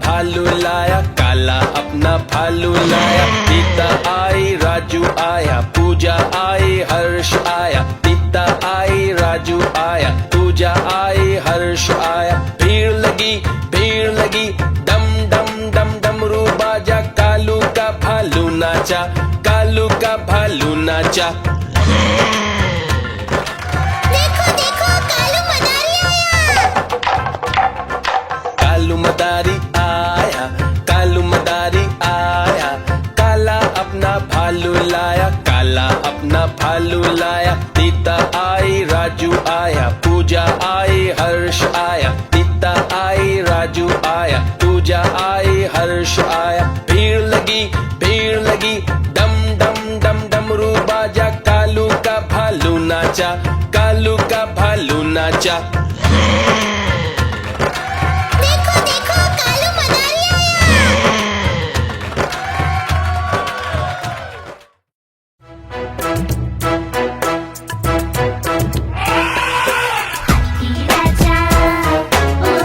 भालू लाया, काला अपना भालू लाया। सीता आई, राजू आया, पूजा आई, हर्ष आया। सीता आई, राजू आया, पूजा आई, हर्ष आया। भीड़ लगी, डम डम डम डमरू बाजा। कालू का भालू नाचा, कालू का भालू नाचा। देखो देखो कालू मदारी आया। कालू मदारी आया। काला अपना भालू लाया, काला अपना भालू लाया। सीता आई, राजू आया, पूजा आई, हर्ष आया। सीता आई, राजू आया, पूजा आई, हर्ष आया। भीड़ लगी, डम डम डम डमरू बाजा। कालू का भालू नाचा, कालू का भालू नाचा। देखो देखो कालू मदारी आया।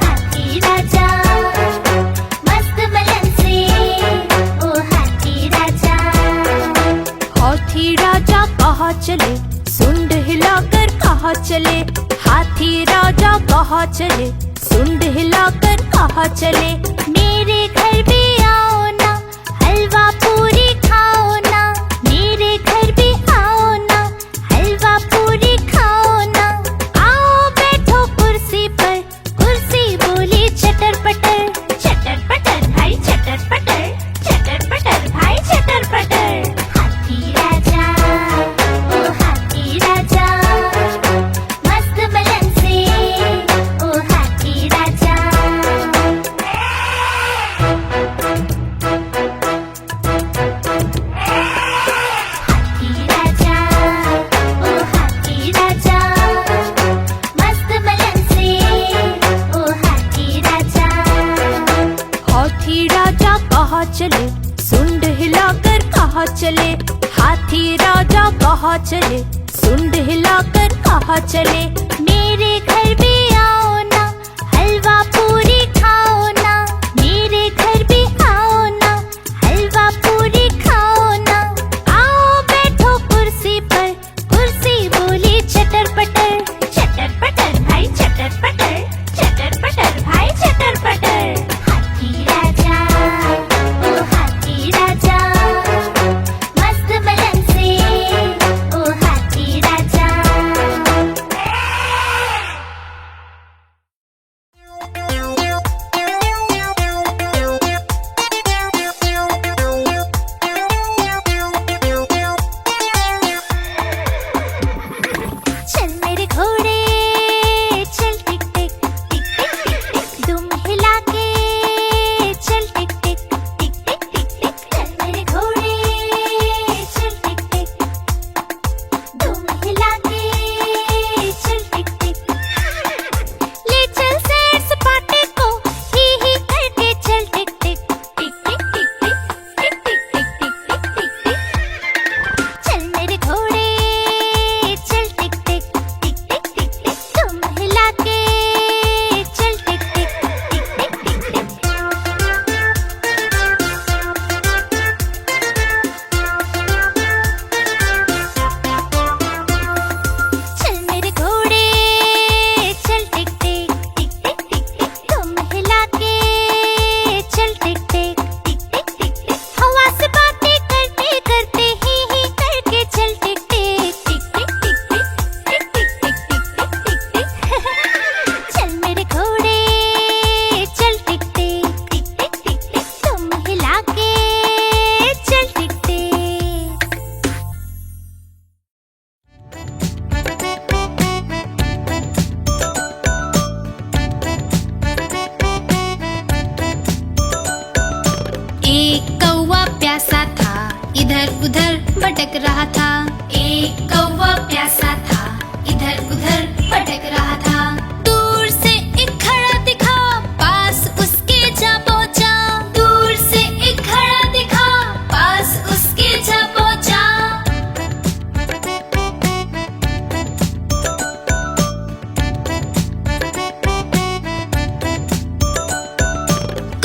हाथी राजा, मस्त मलन से ओ हाथी राजा। हाथी राजा कहाँ चले, सुंड हिलाकर कहाँ चले। हाथी राजा कहाँ चले, सुंड हिलाकर कहाँ चले। मेरे घर भी आओ ना, हलवा पूरी खाओ ना। मेरे घर भी आओ ना, हलवा पूरी खाओ ना। आओ बैठो कुर्सी पर, कुर्सी बोली चटर पटर। चटर पटर भाई चटर पटर, चटर पटर भाई चटर पटर। हाथी राजा, ओ हाथी राजा, मस्त मलन से ओ हाथी राजा। हाथी राजा, ओ हाथी राजा, मस्त मलन से ओ हाथी राजा। हाथी राजा कहाँ चले, सुंड हिलाकर कहाँ चले। हाथी राजा कहाँ चले, सुंड हिलाकर कहाँ चले। मेरे घर भी आओ ना, हलवा पूरी खाओ ना। मेरे घर भी आओ ना, हलवा पूरी खाओ ना। आओ बैठो कुर्सी पर, कुर्सी बोली चटर पटर। चटर पटर भाई चटर पटर, चटर पटर भाई चटर पटर। हाथी राजा, ओ हाथी राजा, मस्त मलन से ओ हाथी राजा। चल मेरे घोड़े चल टिक टिक टिक टिक टिक टिक। दुम हिला के चल टिक टिक टिक टिक टिक टिक। चल मेरे घोड़े चल टिक टिक, दुम हिला के चल टिक टिक। ले चल सैर सपाटे को ही करके चल टिक टिक टिक टिक टिक टिक टिक टिक टिक टिक टिक टिक। चल मेरे घोड़े चल टिक टिक टिक टिक टिक टिक। तुम हिला के चल टिक टिक टिक टिक टिक टिक। चल मेरे घोड़े चल टिक टिक टिक टिक टिक टिक। तुम हिला के चल टिक टिक टिक टिक टिक टिक। हवा से बातें करते करते ही करके चल टिक टिक टिक टिक टिक टिक टिक टिक टिक टिक टिक टिक। चल मेरे घोड़े चल टिक टिक टिक टिक टिक टिक। तुम हिला के चल टिक टिक। एक कौवा प्यासा था, इधर उधर भटक रहा था। एक कौवा प्यासा था, इधर उधर भटक रहा था। दूर से एक घड़ा दिखा, पास उसके जा पहुंचा। दूर से एक घड़ा दिखा, पास उसके जा पहुंचा।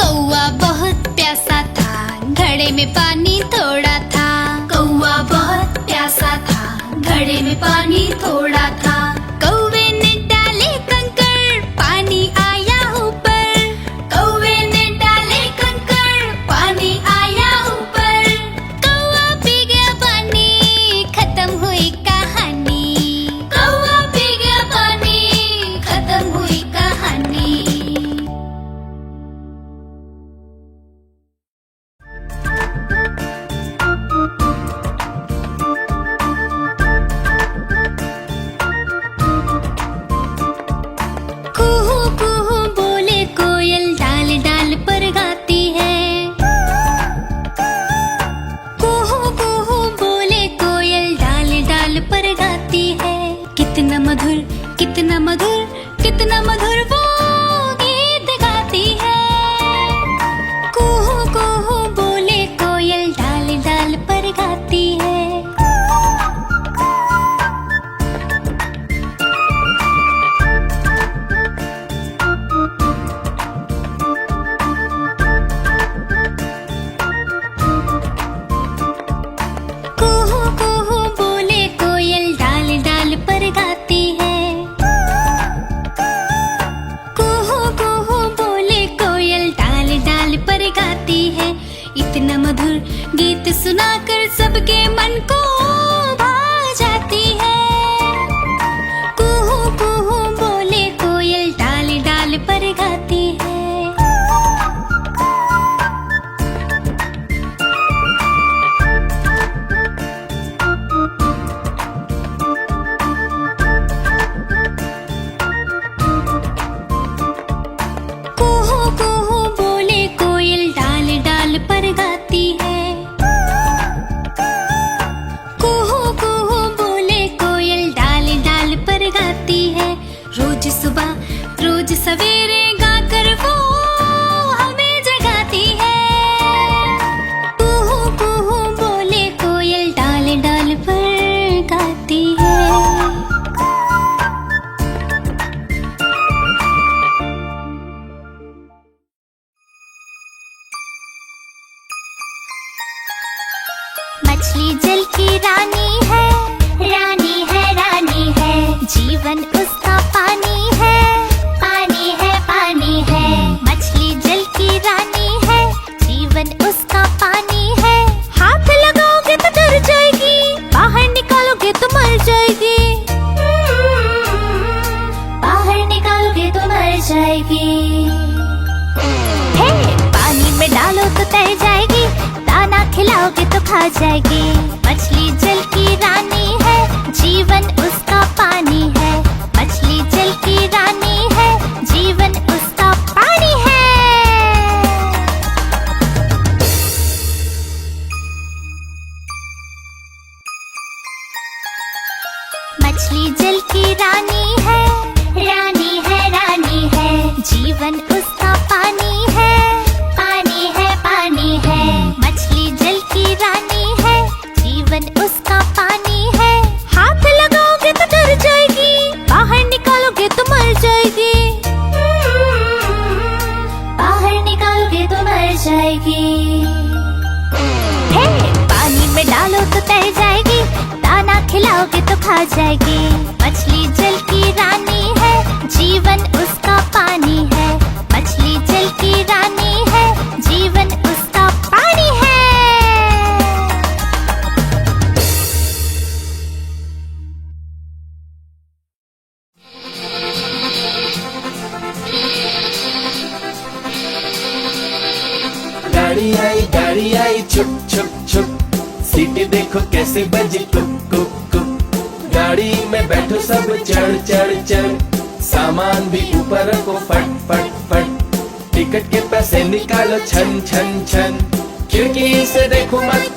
कौवा गीत सुनाकर सबके मन को भा जाती है। कुहू कुहू बोले कोयल, डाल डाल पर गाती है। कुहू कुहू बोले कोयल, डाल डाल पर गाती है। कुहू कुहू बोले कोयल, डाल डाल पर गाती है। रोज सुबह रोज सवेरे गाकर वो हमें जगाती है। कुहू कुहू बोले कोयल, डाल डाल पर गाती है। मछली जल की रानी है, रानी है, रानी है। जीवन उसका पानी है, पानी है, पानी है। मछली जल की रानी है, जीवन उसका पानी है। हाथ लगाओगे तो डर जाएगी, बाहर निकालोगे तो मर जाएगी। बाहर निकालोगे तो मर जाएगी। हे, पानी में डालो तो तैर जाएगी, दाना खिलाओगे तो खा जाएगी। मछली जल की रानी है, जीवन उसका पानी है। मछली जल की रानी है, जीवन उसका पानी है। मछली जल की रानी है, रानी है, रानी है। जीवन उसका पानी है, पानी है, पानी है। मछली जल की रानी है, जीवन उसका पानी है। हाथ लगाओगे तो डर जाएगी, बाहर निकालोगे तो मर जाएगी। बाहर निकालोगे तो मर जाएगी। हे, पानी में डालो तो तैर जाएगी, दाना खिलाओगे तो खा जाएगी। मछली जल की रानी है, जीवन उसका पानी है। मछली जल की रानी है, जीवन उसका पानी है। गाड़ी आई छुप छुप छुप। सीटी देखो कैसे बजी कुप कुप कुप। गाड़ी में बैठो सब चढ़ चढ़ चढ़। सामान भी ऊपर रखो फट फट फट। टिकट के पैसे निकालो छन छन छन। खिड़की से देखो मत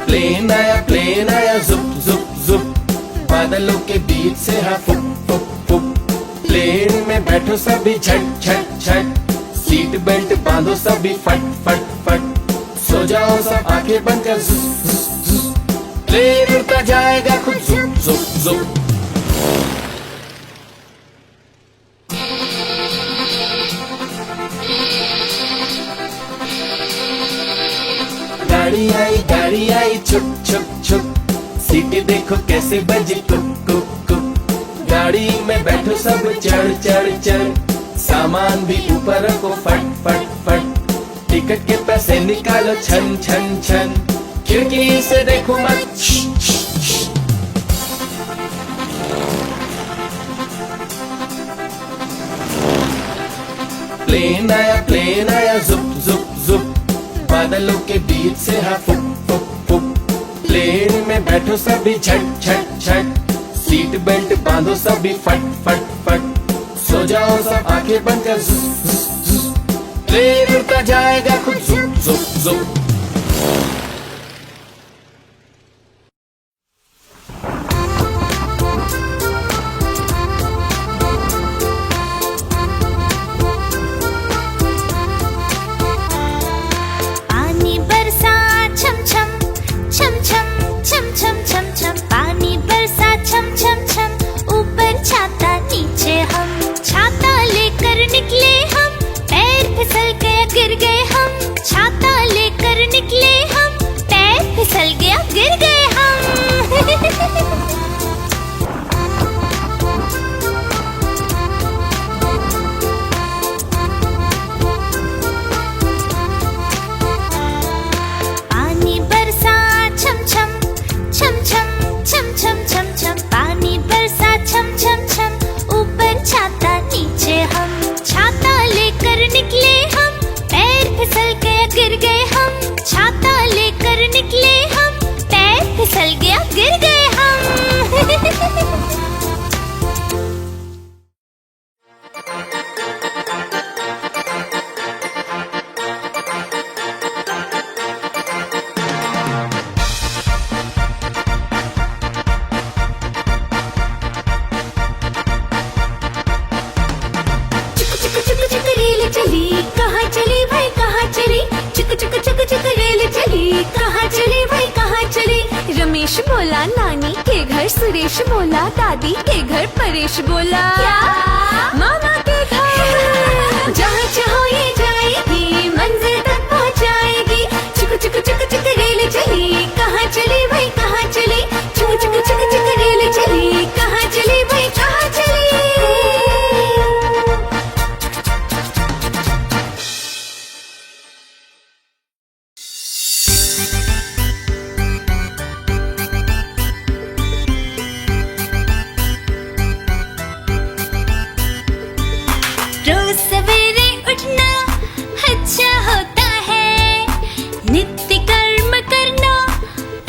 प्लेन आया जुप जुप जुप। बादलों के बीच से हाँ फुप फुप फुप। प्लेन में बैठो सभी झट झट झट। सीट बेल्ट बांधो सभी फट फट फट। सो जाओ सब आंखें बंद कर जुप जुप जुप। प्लेन उड़ता जाएगा खुद जुप जुप जुप। गाड़ी आई छुप छुप छुप। सीटी देखो कैसे बजी कुप कुप कुप। गाड़ी में बैठो सब चढ़ चढ़ चढ़। सामान भी ऊपर रखो फट फट फट। टिकट के पैसे निकालो छन छन छन। खिड़की से देखो मत प्लेन आया जुप जुप जुप। बादलों के बीच से हाँ फुप फुप फुप। प्लेन में बैठो सभी झट झट झट। सीट बेल्ट बांधो सभी फट फट फट। सो जाओ सब आंखें बंद कर जुप जुप जुप। प्लेन उड़ता जाएगा खुद जुप जुप जुप। पानी बरसा छम छम छम। ऊपर छाता नीचे हम। छाता लेकर निकले हम। पैर फिसल के गिर गए हम। छाता लेकर निकले हम। नरेश बोला, नानी के घर सुरेश बोला, दादी के घर परेश बोला, मामा के घर जहाँ चाहो ये जाएगी, मंजिल तक पहुँचाएगी। चुक चुक चुक चुक रेल चली, कहाँ चली भाई कहाँ चली, चुक चुक चुक चुक रेल चली, कहाँ चली भाई कहाँ चली। रोज सवेरे उठना अच्छा होता है, नित्य कर्म करना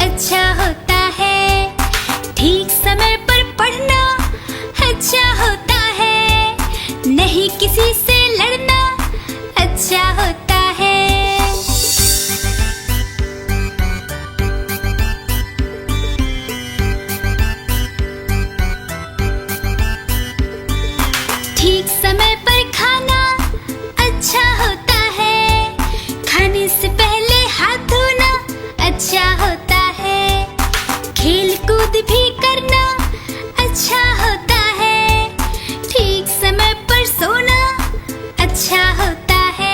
अच्छा होता है, ठीक समय पर पढ़ना अच्छा होता है, नहीं किसी से लड़ना अच्छा होता है। ठीक समय पर खाना अच्छा होता है, खाने से पहले हाथ धोना अच्छा होता है, खेल कूद भी करना अच्छा होता है, ठीक समय पर सोना अच्छा होता है।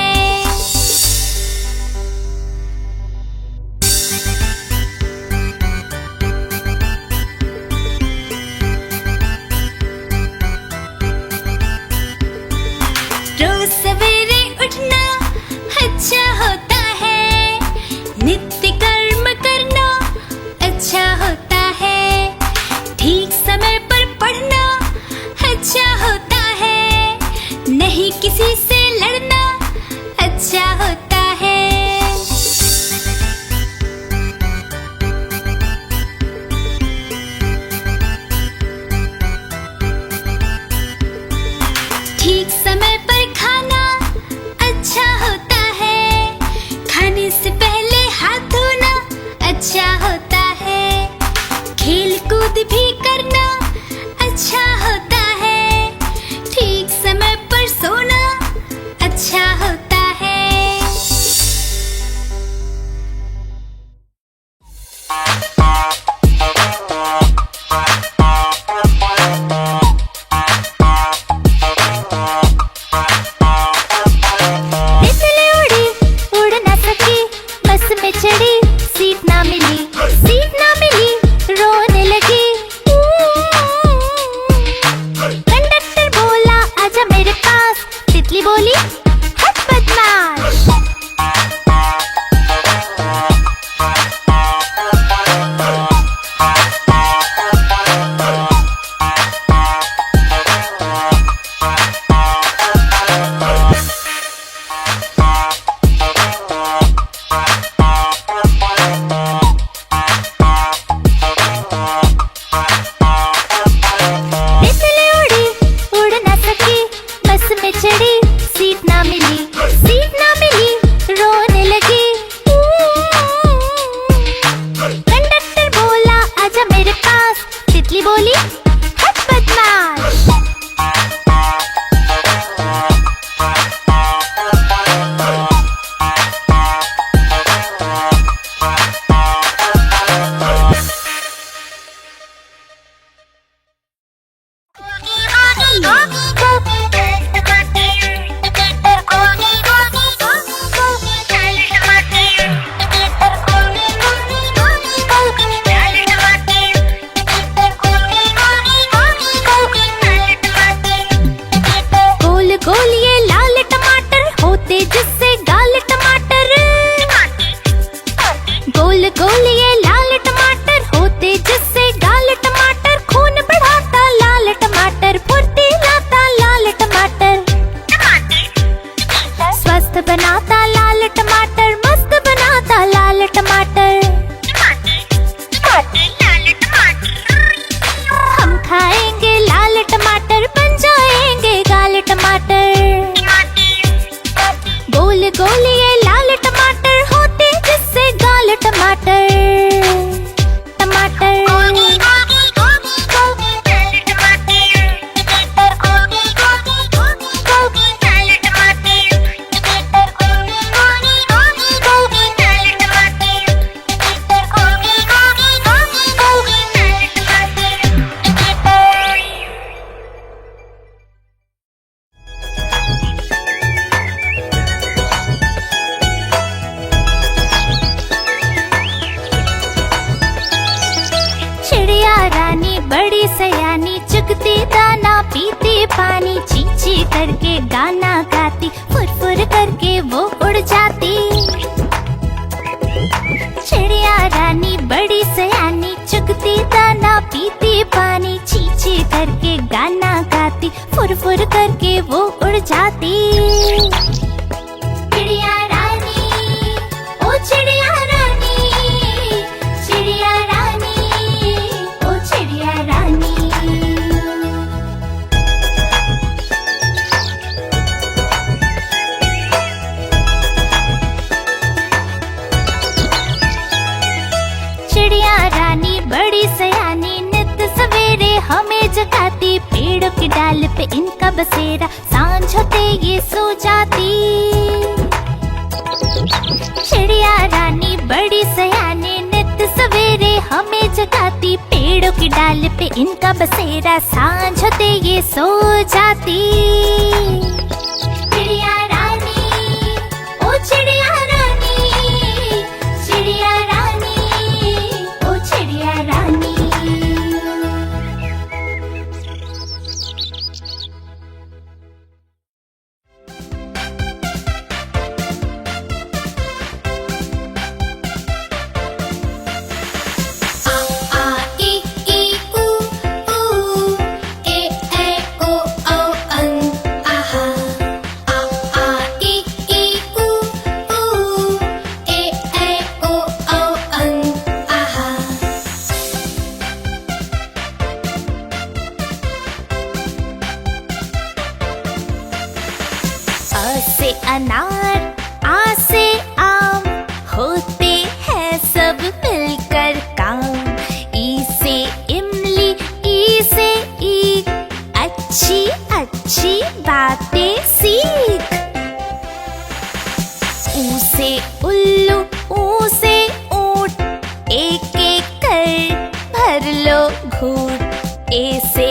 रोज सवेरे उठना अच्छा होता है, नित्य कर्म करना अच्छा होता है, ठीक समय पर पढ़ना अच्छा होता है, नहीं किसी से लड़ना अच्छा होता है। ठीक समय पर खाना अच्छा होता है, खाने से पहले हाथ धोना अच्छा होता है, खेल कूद भी करना अच्छा होता है, ठीक समय पर सोना बड़ी सयानी, चुगती दाना पीती पानी, ची ची करके गाना गाती, फुर फुर करके वो उड़ जाती। चिड़िया रानी बड़ी सयानी, चुगती दाना पीती पानी, ची ची करके गाना गाती, फुर फुर करके वो उड़ जाती। चिड़िया रानी, ओ चिड़िया रानी, चिड़िया रानी, ओ चिड़िया रानी। चिड़िया रानी बड़ी सयानी, नित सवेरे हमें जगाती, पेड़ों की डाल पे इनका बसेरा, सांझ होते ये सो जाती। चिड़िया रानी बड़ी सयानी, नित सवेरे हमें जगाती, पेड़ों की डाल पे इनका बसेरा, सांझ होते ये सो जाती। चिड़िया रानी, ओ चिड़िया रानी, चिड़िया रानी, ओ चिड़िया रानी। से अनार, आ से आम, होते हैं सब मिलकर काम। ई से इमली, ई से ईख, अच्छी अच्छी बातें सीख। ऊ से उल्लू, ऊ से ऊंट, एक एक कर भर लो घूंट। ए से